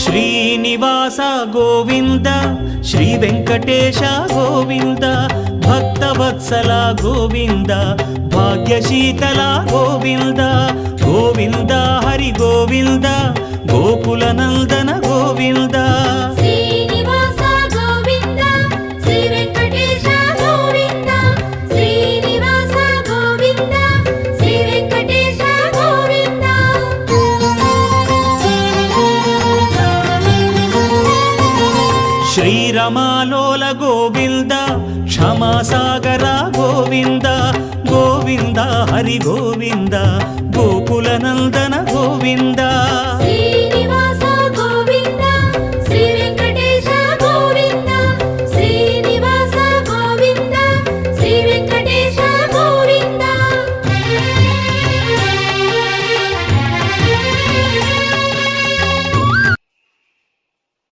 Srinivasa Govinda Shri Venkatesha Govinda Bhaktavatsala Govinda భాగ్యశీతల Govinda Govinda Hari Govinda Gokula Nandana Govinda Srinivasa Govinda Shri Venkatesha Govinda Srinivasa Govinda Shri Venkatesha Govinda శ్రీరమాలోల Govinda క్షమాసాగర Govinda Govinda Hari Govinda Gokula Nandana Govinda Shri